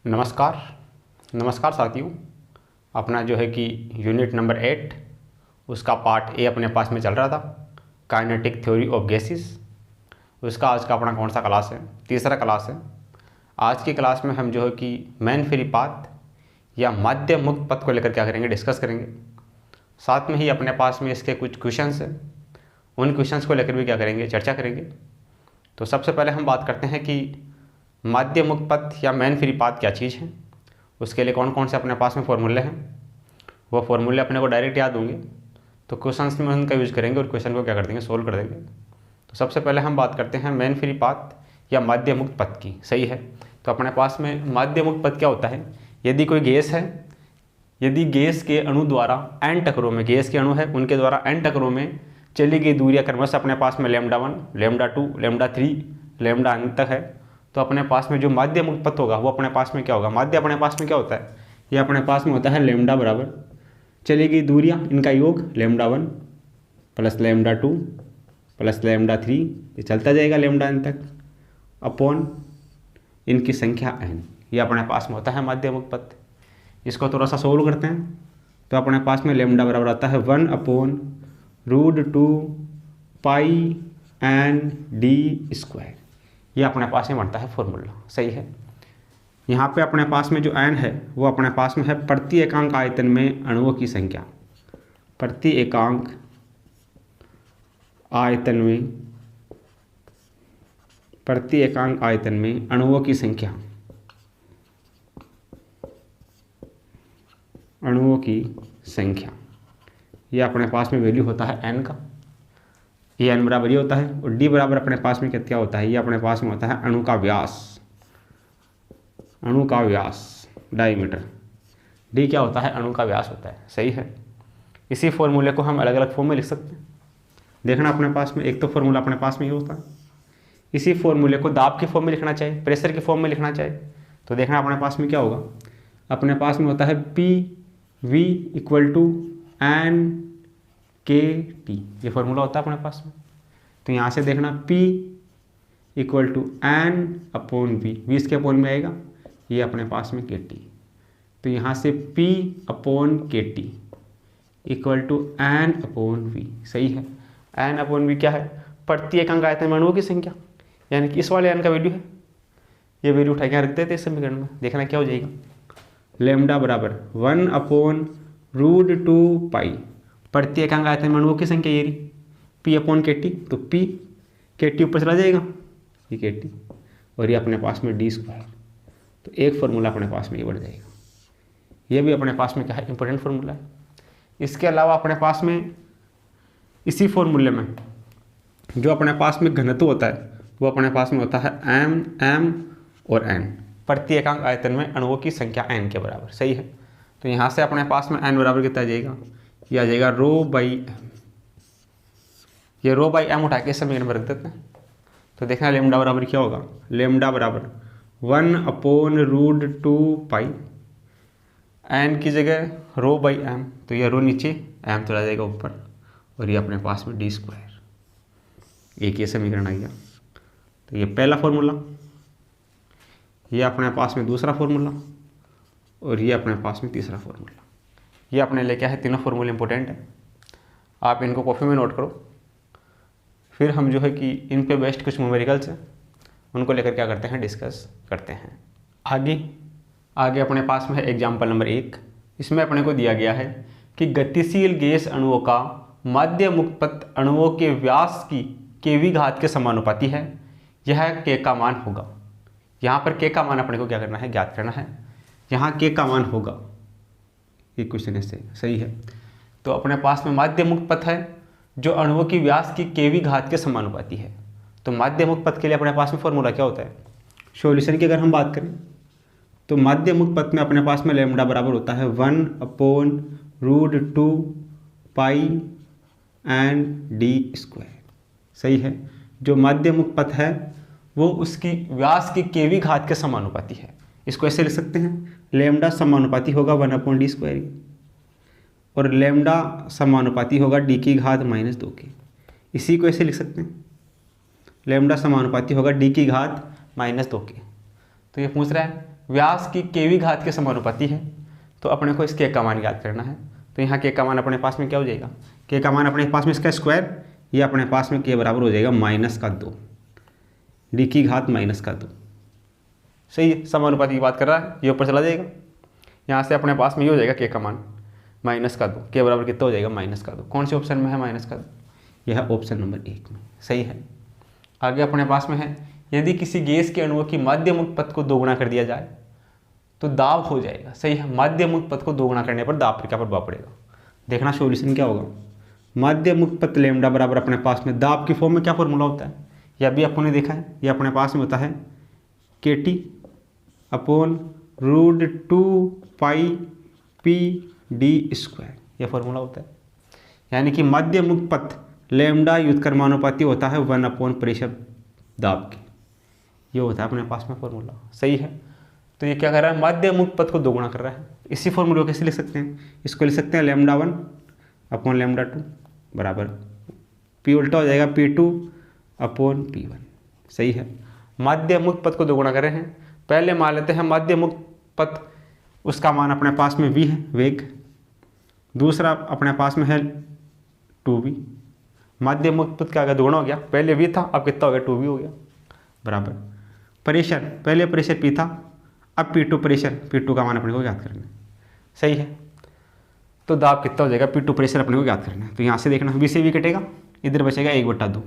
नमस्कार नमस्कार साथियों। अपना जो है कि यूनिट नंबर 8 उसका पार्ट ए अपने पास में चल रहा था, काइनेटिक थ्योरी ऑफ गैसेस। उसका आज का अपना कौन सा क्लास है? तीसरा क्लास है। आज की क्लास में हम जो है कि मेन फ्री पाथ या माध्य मुक्त पथ को लेकर क्या करेंगे, डिस्कस करेंगे। साथ में ही अपने पास में इसके कुछ क्वेश्चंस हैं, उन क्वेश्चंस को लेकर भी क्या करेंगे, चर्चा करेंगे। तो सबसे पहले हम बात करते हैं कि माध्य मुक्त पथ या मेन फ्री पाथ क्या चीज़ है, उसके लिए कौन कौन से अपने पास में फॉर्मूले हैं। वो फॉर्मूले अपने को डायरेक्ट याद होंगे तो क्वेश्चंस में उनका यूज़ करेंगे और क्वेश्चन को क्या कर देंगे, सोल्व कर देंगे। तो सबसे पहले हम बात करते हैं मेन फ्री पाथ या माध्य मुक्त पथ की। सही है। तो अपने पास में माध्य मुक्त पथ क्या होता है? यदि कोई गैस है, यदि गैस के अणु द्वारा n टकरों में, गैस के अणु है उनके द्वारा n टकरों में चली गई दूरियाँ क्रमशः अपने पास में λ1, λ2, λ3, लैम्डा अंत तक है, तो अपने पास में जो माध्य मुक्त पथ होगा वो अपने पास में क्या होगा? माध्य अपने पास में क्या होता है? ये अपने पास में होता है लैम्डा बराबर चली गई दूरियाँ इनका योग λ1 प्लस λ2 प्लस λ3, ये चलता जाएगा लैम्डा अंत तक, अपॉन इनकी संख्या n। ये अपने पास में होता है माध्य मुक्त पथ। इसको थोड़ा सा सोल्व करते हैं तो अपने पास में लैम्डा बराबर आता है 1/√2 पाई n d²। ये अपने पास में बनता है फॉर्मूला। सही है। यहाँ पे अपने पास में जो n है वो अपने पास में है प्रति एकांक आयतन में अणुओं की संख्या। प्रति एकांक आयतन में, प्रति एकांक आयतन में अणुओं की संख्या, अणुओं की संख्या। ये अपने पास में वैल्यू होता है n का। ये n बराबर ये होता है और d बराबर अपने पास में क्या होता है? ये अपने पास में होता है अणु का व्यास, अणु का व्यास डायमीटर। d क्या होता है? अणु का व्यास होता है। सही है। इसी फॉर्मूले को हम अलग अलग फॉर्म में लिख सकते हैं। देखना अपने पास में एक तो फॉर्मूला अपने पास में ये होता है। इसी फॉर्मूले को दाब की फॉर्म में लिखना चाहिए, प्रेशर की फॉर्म में लिखना चाहिए, तो देखना अपने पास में क्या होगा? अपने पास में होता है PV = NKT। ये फॉर्मूला होता है अपने पास में। तो यहाँ से देखना P = N/V, V इसके अपॉन में आएगा, ये अपने पास में KT। तो यहाँ से P/KT = N/V। सही है। N/V क्या है? प्रति एकांक आयतन में अणुओं की संख्या, यानी कि इस वाले n का वैल्यू है। ये वैल्यू उठा के रख देते इस समीकरण में। देखना क्या हो जाएगा? लैम्डा बराबर 1/√2 पाई, प्रति एकांक आयतन में अणुओं की संख्या ये रही, P/KT। तो P KT ऊपर चला जाएगा, ये KT, और ये अपने पास में d²। तो एक फार्मूला अपने पास में ये बढ़ जाएगा। ये भी अपने पास में क्या है? इंपॉर्टेंट फार्मूला है। इसके अलावा अपने पास में इसी फॉर्मूले में जो अपने पास में घनत्व होता है वो अपने पास में होता है m और n। प्रति एकांक आयतन में अणुओं की संख्या n के बराबर। सही है। तो यहाँ से अपने पास में n बराबर कितना आ जाएगा? ये आ जाएगा ρ/m। ये ρ/m उठा के समीकरण में रख देते हैं। तो देखना लैम्डा बराबर क्या होगा? लैम्डा बराबर 1/√2 पाई, n की जगह ρ/m, तो ये रो नीचे, m चला जाएगा ऊपर, और ये अपने पास में d²। एक ये समीकरण आ गया। तो ये पहला फॉर्मूला, ये अपने पास में दूसरा फॉर्मूला, और ये अपने पास में तीसरा फॉर्मूला। ये अपने लिए क्या है? तीनों फॉर्मूले इंपॉर्टेंट है। आप इनको कॉपी में नोट करो। फिर हम जो है कि इन पे बेस्ड कुछ न्यूमेरिकल्स हैं, उनको लेकर क्या करते हैं, डिस्कस करते हैं। आगे अपने पास में है एग्जाम्पल नंबर 1। इसमें अपने को दिया गया है कि गतिशील गैस अणुओं का माध्य मुक्त पथ अणुओं के व्यास की kV घात के समानुपाती है। यह k का मान होगा। यहाँ पर k का मान अपने को क्या करना है? ज्ञात करना है। यहाँ k का मान होगा, ये क्वेश्चन ऐसे। सही है। तो अपने पास में माध्य मुक्त पथ है जो अणुओं की व्यास की kV घात के समानुपाती है। तो माध्य मुक्त पथ के लिए अपने पास में फॉर्मूला क्या होता है? सॉल्यूशन की अगर हम बात करें तो माध्य मुक्त पथ में अपने पास में लैम्डा बराबर होता है 1/√2 पाई n d²। सही है। जो माध्य मुक्त पथ है वो उसकी व्यास की kV घात के समानुपाती है। इसको ऐसे लिख सकते हैं, लैम्डा समानुपाती होगा 1/d², और लैम्डा समानुपाती होगा d⁻² के। इसी को ऐसे लिख सकते हैं, लैम्डा समानुपाती होगा d⁻² के। तो ये पूछ रहा है व्यास की केवी घात के समानुपाती है, तो अपने को इस के का मान याद करना है। तो यहाँ के का मान अपने पास में क्या हो जाएगा, के का मान अपने पास में इसका स्क्वायर, ये अपने पास में के बराबर हो जाएगा -2, डी की घात -2। सही है, समानुपाती की बात कर रहा है, ये ऊपर चला जाएगा। यहाँ से अपने पास में ये हो जाएगा के का मान -2, के बराबर कितना हो जाएगा -2। कौन से ऑप्शन में है -2, यह है ऑप्शन नंबर 1 में। सही है। आगे अपने पास में है, यदि किसी गैस के अणुओं की माध्य मुक्त पथ को दोगुना कर दिया जाए तो दाब हो जाएगा। सही है, माध्य मुक्त पथ को दोगुना करने पर दाब पर क्या प्रभाव पड़ेगा। देखना सॉल्यूशन क्या होगा। माध्य मुक्त पथ लैम्डा बराबर अपने पास में दाब की फॉर्म में क्या फॉर्मूला होता है, यह भी आपने देखा है, यह अपने पास में होता है KT अपॉन √2πpd², यह फॉर्मूला होता है। यानी कि माध्य मुक्त पथ लैम्डा व्युत्क्रमानुपाती होता है 1 प्रेशर दाब की, ये होता है अपने पास में फॉर्मूला। सही है। तो ये क्या कर रहा है, माध्य मुक्त पथ को दोगुना कर रहा है। इसी फॉर्मूले को कैसे लिख सकते हैं, इसको लिख सकते हैं λ1 अपॉन λ2 बराबर P उल्टा हो जाएगा P2 अपॉन P1। सही है, माध्य मुक्त पथ को दोगुना कर रहे हैं। पहले मान लेते हैं माध्य मुक्त पथ, उसका मान अपने पास में v है, वेग। दूसरा अपने पास में है 2v। माध्य मुक्त पथ का अगर दोगुना हो गया, पहले v था, अब कितना हो गया 2v हो गया, बराबर प्रेशर, पहले प्रेशर P था, अब P2 प्रेशर, P2 का मान अपने को याद करना है। सही है। तो दाब कितना हो जाएगा, P2 प्रेशर अपने को याद करना है। तो यहाँ से देखना v से v कटेगा, इधर बचेगा 1/2,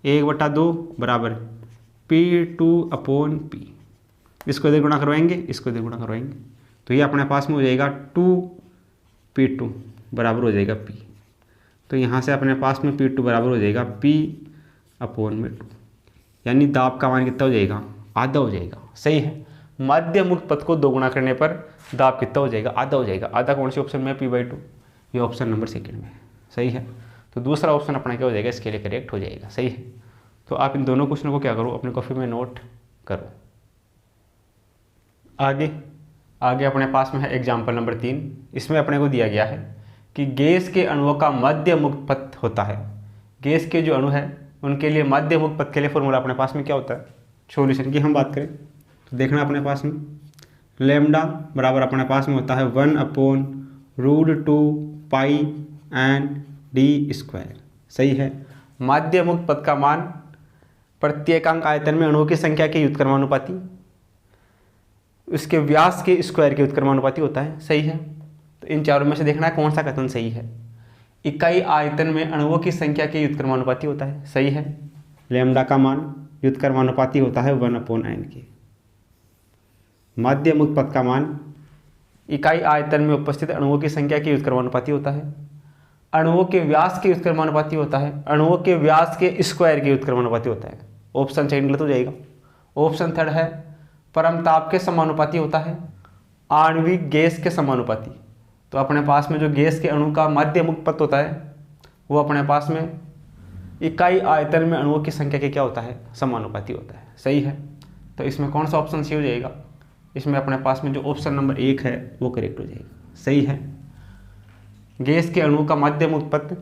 1/2 बराबर P2 अपॉन P। इसको इधर गुणा करवाएंगे, इसको इधर गुणा करवाएंगे, तो ये अपने पास में हो जाएगा 2P2 बराबर हो जाएगा P। तो यहाँ से अपने पास में P2 बराबर हो जाएगा P अपॉन में 2, यानी दाब का मान कितना हो जाएगा, आधा हो जाएगा। सही है, माध्य मुक्त पथ को दोगुना करने पर दाब कितना हो जाएगा, आधा हो जाएगा। आधा कौन से ऑप्शन में है, P/2, ये ऑप्शन नंबर 2 में है। सही है। तो दूसरा ऑप्शन अपना क्या हो जाएगा, इसके लिए करेक्ट हो जाएगा। सही है। तो आप इन दोनों क्वेश्चनों को क्या करो, अपने कॉपी में नोट करो। आगे अपने पास में है एग्जाम्पल नंबर 3। इसमें अपने को दिया गया है कि गैस के अणुओं का माध्य मुक्त पथ होता है। गैस के जो अणु है उनके लिए माध्य मुक्त पथ के लिए फॉर्मूला अपने पास में क्या होता है। सॉल्यूशन की हम बात करें तो देखना अपने पास में लैम्डा बराबर अपने पास में होता है 1/√2π/d²। सही है। माध्य मुक्त पथ का मान प्रत्येकांक आयतन में अणुओं की संख्या के व्युत्क्रमानुपाती, उसके व्यास के स्क्वायर के व्युत्क्रमानुपाती होता है। सही है। तो इन चारों में से देखना है कौन सा कथन सही है। इकाई आयतन में अणुओं की संख्या के व्युत्क्रमानुपाती होता है। सही है। लैम्डा का मान व्युत्क्रमानुपाती होता है 1/n के। माध्य मुक्त पथ का मान इकाई आयतन में उपस्थित अणुओं की संख्या के व्युत्क्रमानुपाती होता है। अणुओं के व्यास के व्युत्क्रमानुपाती होता है। अणुओं के व्यास के स्क्वायर के व्युत्क्रमानुपाती होता है। ऑप्शन सेकंड गलत हो जाएगा। ऑप्शन थर्ड है परमताप के समानुपाती होता है। आणविक गैस के समानुपाती। तो अपने पास में जो गैस के अणु का माध्य मुक्त पथ होता है वो अपने पास में इकाई आयतन में अणुओं की संख्या के क्या होता है, समानुपाती होता है। सही है। तो इसमें कौन सा ऑप्शन सही हो जाएगा, इसमें अपने पास में जो ऑप्शन नंबर 1 है वो करेक्ट हो जाएगा। सही है। गैस के अणु का माध्य मुक्त पथ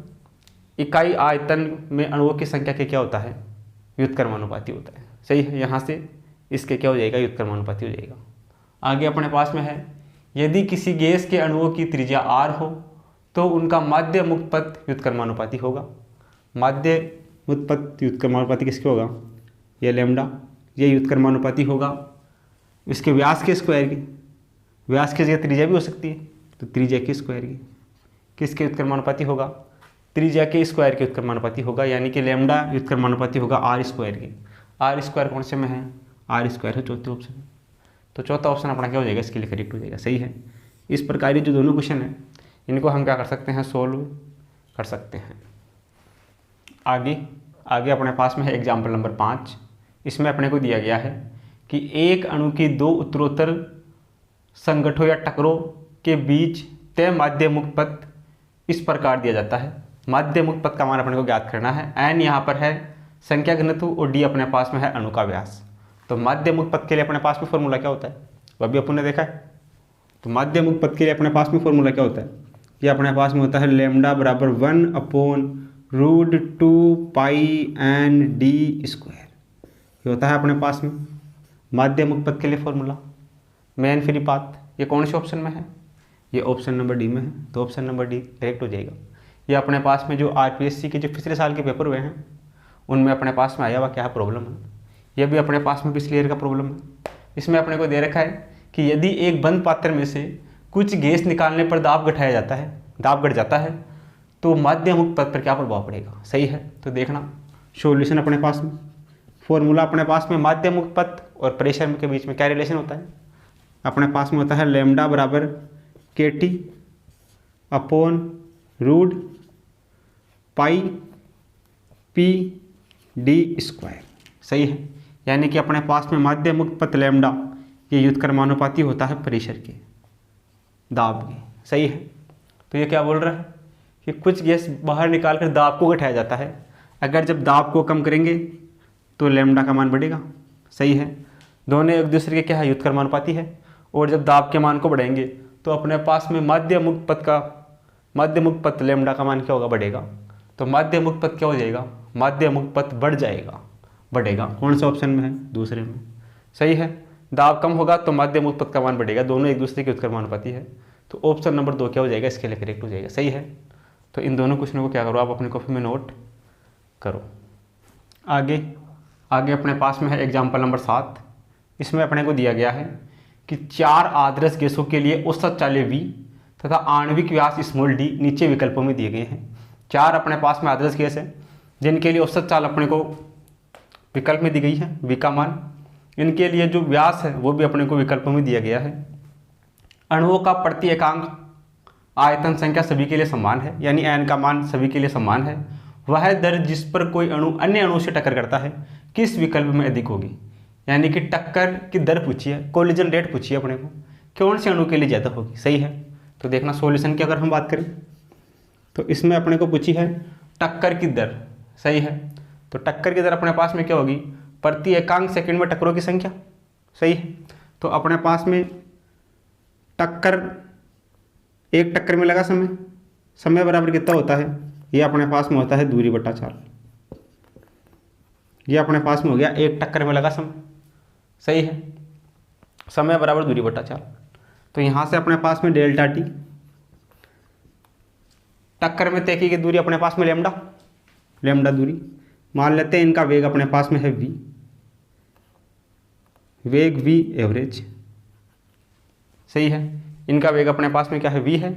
इकाई आयतन में अणुओं की संख्या के क्या होता है, व्युत्क्रमानुपाती होता है। सही है। यहाँ से इसके क्या हो जाएगा, व्युत्क्रमानुपाती हो जाएगा। आगे अपने पास में है यदि किसी गैस के अणुओं की त्रिज्या r हो तो उनका माध्य मुक्त पथ व्युत्क्रमानुपाती होगा। माध्य मुक्त पथ व्युत्क्रमानुपाती किसके होगा, ये लैम्डा, ये व्युत्क्रमानुपाती होगा इसके व्यास के स्क्वायर की। व्यास की जगह त्रिज्या भी हो सकती है, तो त्रिज्या के स्क्वायर की किसके व्युत्क्रमानुपाती होगा, त्रिज्या के स्क्वायर के व्युत्क्रमानुपाती होगा। यानी कि लैम्डा व्युत्क्रमानुपाती होगा r स्क्वायर के। r स्क्वायर कौन से में है, r स्क्वायर है चौथे ऑप्शन में। तो चौथा ऑप्शन अपना क्या हो जाएगा, इसके लिए करेक्ट हो जाएगा। सही है। इस प्रकार जो दोनों क्वेश्चन है इनको हम क्या कर सकते हैं, सोल्व कर सकते हैं। आगे अपने पास में है एग्जाम्पल नंबर 5। इसमें अपने को दिया गया है कि एक अणु की दो उत्तरोत्तर संगठनों या टकरों के बीच तय माध्य मुक्त पथ इस प्रकार दिया जाता है। माध्य मुक्त पथ का मान अपने को ज्ञात करना है। n यहाँ पर है संख्या घनत्व और d अपने पास में है अणु का व्यास। तो माध्य मुक्त पथ के लिए अपने पास में फॉर्मूला क्या होता है, वह भी अपन ने देखा है। तो माध्य मुक्त पथ के लिए अपने पास में फॉर्मूला क्या होता है, ये अपने पास में होता है लैम्डा बराबर 1/√2π/d²। ये होता है अपने पास में माध्य मुक्त पथ के लिए फॉर्मूला। मेन फ्री पाथ, ये कौन से ऑप्शन में है? ये ऑप्शन नंबर डी में है, तो ऑप्शन नंबर डी करेक्ट हो जाएगा। ये अपने पास में जो आरपीएससी के जो पिछले साल के पेपर हुए हैं उनमें अपने पास में आया हुआ क्या प्रॉब्लम है, ये भी अपने पास में पिछले ईयर का प्रॉब्लम है। इसमें अपने को दे रखा है कि यदि एक बंद पात्र में से कुछ गैस निकालने पर दाब घटाया जाता है, दाब घट जाता है, तो माध्य मुक्त पथ पर क्या प्रभाव पड़ेगा। सही है, तो देखना सॉल्यूशन अपने पास में, फॉर्मूला अपने पास में माध्य मुक्त पथ और प्रेशर के बीच में क्या रिलेशन होता है, अपने पास में होता है लैम्डा बराबर KT upon root pi PD²। सही है, यानी कि अपने पास में माध्य मुक्त पथ लैम्डा ये व्युत्क्रमानुपाती होता है प्रेशर के, दाब के। सही है, तो ये क्या बोल रहा है कि कुछ गैस बाहर निकाल कर दाब को घटाया जाता है, अगर जब दाब को कम करेंगे तो लैम्डा का मान बढ़ेगा। सही है, दोनों एक दूसरे के क्या है, व्युत्क्रमानुपाती है, और जब दाब के मान को बढ़ाएंगे तो अपने पास में माध्य मुक्त पथ लैम्डा का मान क्या होगा, बढ़ेगा। तो माध्य मुक्त पथ क्या हो जाएगा, माध्य मुक्त पथ बढ़ जाएगा, बढ़ेगा। कौन सा ऑप्शन में है, दूसरे में। सही है, दाब कम होगा तो माध्य मुक्त पथ का मान बढ़ेगा, दोनों एक दूसरे के व्युत्क्रमानुपाती है, तो ऑप्शन नंबर 2 क्या हो जाएगा, इसके लिए करेक्ट हो जाएगा। सही है, तो इन दोनों क्वेश्चनों को क्या करो, आप अपनी कॉपी में नोट करो। आगे अपने पास में है एग्जाम्पल नंबर 7। इसमें अपने को दिया गया है कि 4 आदर्श गैसों के लिए औसत चाल V तथा आणविक व्यास स्मॉल d नीचे विकल्पों में दिए गए हैं। 4 अपने पास में आदर्श गैस है जिनके लिए औसत चाल अपने को विकल्प में दी गई है, V का मान, इनके लिए जो व्यास है वो भी अपने को विकल्पों में दिया गया है। अणुओं का प्रति एकांक आयतन संख्या सभी के लिए समान है, यानी n का मान सभी के लिए समान है। वह दर जिस पर कोई अणु अन्य अणु से टक्कर करता है किस विकल्प में अधिक होगी, यानी कि टक्कर की दर पूछी है, कोलिजन रेट पूछी है अपने को, कौन से अणु के लिए ज़्यादा होगी। सही है, तो देखना सॉल्यूशन की अगर हम बात करें तो इसमें अपने को पूछी है टक्कर की दर। सही है, तो टक्कर की दर अपने पास में क्या होगी, प्रति एकांक सेकंड में टक्करों की संख्या। सही है, तो अपने पास में टक्कर, एक टक्कर में लगा समय बराबर कितना होता है, ये अपने पास में होता है दूरी बटा चाल। ये अपने पास में हो गया एक टक्कर में लगा समय। सही है, समय बराबर दूरी बटा चाल, तो यहाँ से अपने पास में डेल्टा टी, टक्कर में तय की गई दूरी अपने पास में लैम्डा दूरी, मान लेते हैं इनका वेग अपने पास में है v, वेग v एवरेज। सही है, इनका वेग अपने पास में क्या है, v है,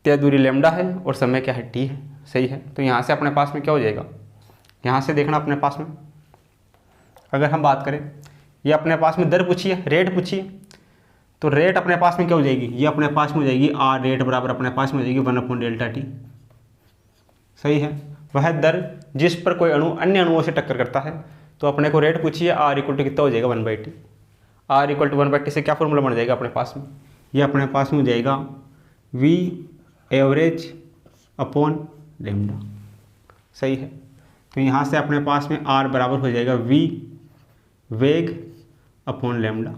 तय दूरी लैम्डा है और समय क्या है, t है। सही है, तो यहाँ से अपने पास में क्या हो जाएगा, यहाँ से देखना अपने पास में अगर हम बात करें, ये अपने पास में दर पूछी है, रेट पूछी है, तो रेट अपने पास में क्या हो जाएगी, ये अपने पास में हो जाएगी R रेट बराबर अपने पास में हो जाएगी 1/Δt। सही है, वह दर जिस पर कोई अणु अन्य अणुओं से टक्कर करता है, तो अपने को रेट पूछी है, R इक्वल टू कितना हो जाएगा 1/T। R equal to 1/T से क्या फॉर्मूला बन जाएगा अपने पास में, ये अपने पास में हो जाएगा V एवरेज अपॉन लैम्डा। सही है, तो यहाँ से अपने पास में R बराबर हो जाएगा V वेग अपॉन लैम्डा।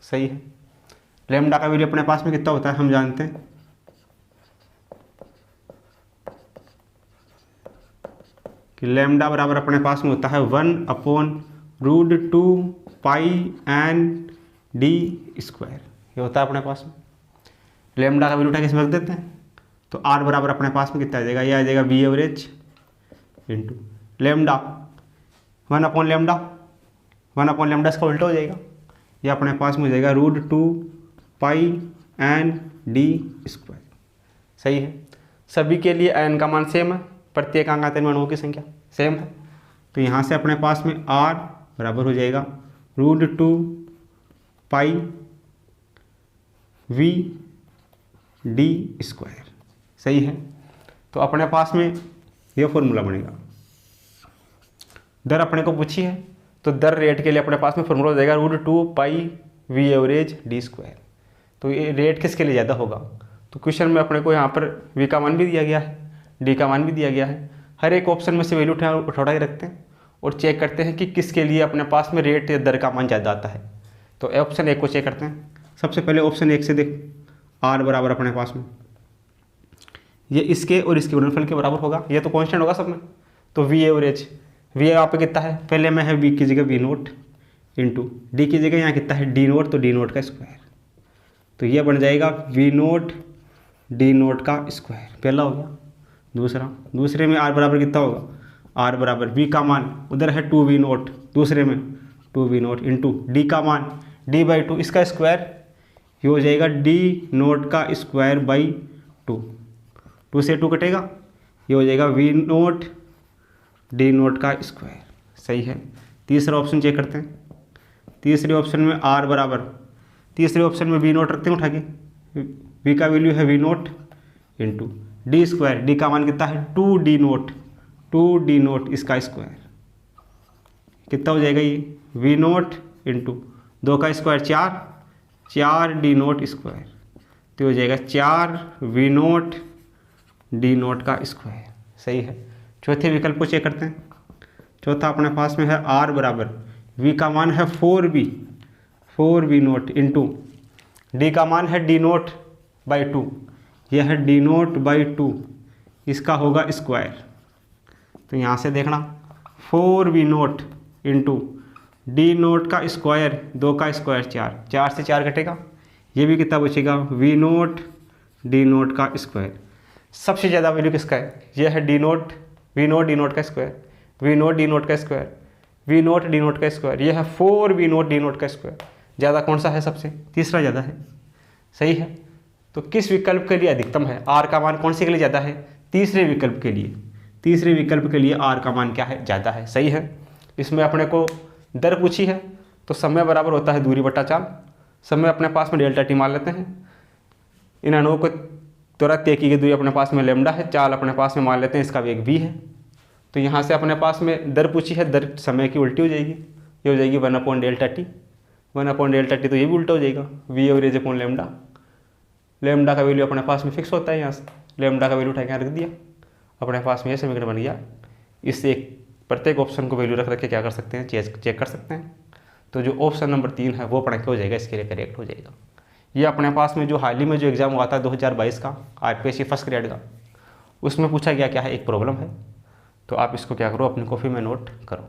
सही है, लैम्डा का वैल्यू अपने पास में कितना होता है हम जानते हैं, कि लैम्डा बराबर अपने पास में होता है 1/√2 पाई n d²। ये होता है अपने पास में, लैम्डा का वैल्यू उठा के रख देते हैं, तो R बराबर अपने पास में कितना आ जाएगा, ये आ जाएगा V एवरेज इंटू लैम्डा 1/λ इसका उल्टा हो जाएगा, ये अपने पास में हो जाएगा √2 पाई n d²। सही है, सभी के लिए n का मान सेम है, प्रति एकांक आयतन में अणुओं की संख्या सेम है, तो यहाँ से अपने पास में R बराबर हो जाएगा √2 पाई v d²। सही है, तो अपने पास में यह फॉर्मूला बनेगा। दर अपने को पूछी है, तो दर रेट के लिए अपने पास में फॉर्मूला हो जाएगा √2 पाई v एवरेज d²। तो ये रेट किसके लिए ज़्यादा होगा, तो क्वेश्चन में अपने को यहाँ पर v का मान भी दिया गया है, d का मान भी दिया गया है, हर एक ऑप्शन में से वैल्यू उठा के रखते हैं और चेक करते हैं कि किसके लिए अपने पास में रेट या दर का मान ज़्यादा आता है। तो ऑप्शन 1 को चेक करते हैं। सबसे पहले ऑप्शन 1 से देख, R बराबर अपने पास में ये इसके और इसके गुणनफल के बराबर होगा, ये तो कांस्टेंट होगा सब में, तो V एवरेज, V यहाँ पे कितना है, पहले में है V की जगह V0, इंटू डी की जगह यहाँ कितना है डी नोट, तो डी नोट का स्क्वायर, तो ये बन जाएगा वी नोट डी नोट का स्क्वायर, पहला हो गया। दूसरे में आर बराबर कितना होगा, आर बराबर वी का मान उधर है 2v नोट, दूसरे में 2v नोट इंटू डी का मान d/2, इसका स्क्वायर ये हो जाएगा डी नोट का स्क्वायर बाई 2, 2 से 2 कटेगा, ये हो जाएगा वी नोट डी नोट का स्क्वायर। सही है। तीसरा ऑप्शन चेक करते हैं। तीसरे ऑप्शन में आर बराबर, तीसरे ऑप्शन में वी नोट रखते हैं उठा के, वी का वैल्यू है V naught into D square, D का मान कितना है 2d नोट, 2d नोट इसका स्क्वायर कितना हो जाएगा ये वी नोट इंटू 2 का स्क्वायर 4, 4d नोट स्क्वायर, तो हो जाएगा 4v नोट डी नोट का स्क्वायर। सही है। चौथे विकल्प को चेक करते हैं। चौथा अपने पास में है आर बराबर वी का मान है 4v नोट इंटू डी का मान है डी नोट बाई 2, यह है डी नोट बाई 2, इसका होगा स्क्वायर। तो यहाँ से देखना 4v note into D naught का स्क्वायर, 2 का स्क्वायर 4, 4 से 4 कटेगा, ये भी कितना बचेगा वी नोट डी नोट का स्क्वायर। सबसे ज़्यादा वैल्यू किसका है, यह है D naught, V naught D naught का square, V naught D naught का square, V naught D naught का स्क्वायर, यह है 4v नोट डी नोट का स्क्वायर। ज़्यादा कौन सा है सबसे, तीसरा ज़्यादा है। सही है। तो किस विकल्प के लिए अधिकतम है, आर का मान कौन से के लिए ज़्यादा है, तीसरे विकल्प के लिए, तीसरे विकल्प के लिए आर का मान क्या है, ज़्यादा है। सही है। इसमें अपने को दर पूछी है, तो समय बराबर होता है दूरी बटा चाल। समय अपने पास में डेल्टा टी मान लेते हैं, इन अणुओं को तुरंत तय की गई दूरी अपने पास में लैम्डा है, चाल अपने पास में मान लेते हैं इसका वेग v है। तो यहाँ से अपने पास में दर पूछी है, दर समय की उल्टी हो जाएगी, ये हो जाएगी 1/Δt, 1/Δt, तो ये भी उल्टा हो जाएगा v average upon lambda. Lambda का वैल्यू अपने पास में फिक्स होता है, यहाँ से लैम्डा का वैल्यू उठा के यहाँ रख दिया, अपने पास में ये समीकरण बन गया। इससे प्रत्येक ऑप्शन को वैल्यू रख के क्या कर सकते हैं, चेक कर सकते हैं। तो जो ऑप्शन नंबर 3 है वो पढ़ के हो जाएगा, इसके लिए करेक्ट हो जाएगा। ये अपने पास में जो हाल ही में जो एग्ज़ाम हुआ था 2022 का आरपीएससी फर्स्ट ग्रेड का, उसमें पूछा गया क्या है, एक प्रॉब्लम है। तो आप इसको क्या करो, अपनी कॉपी में नोट करो।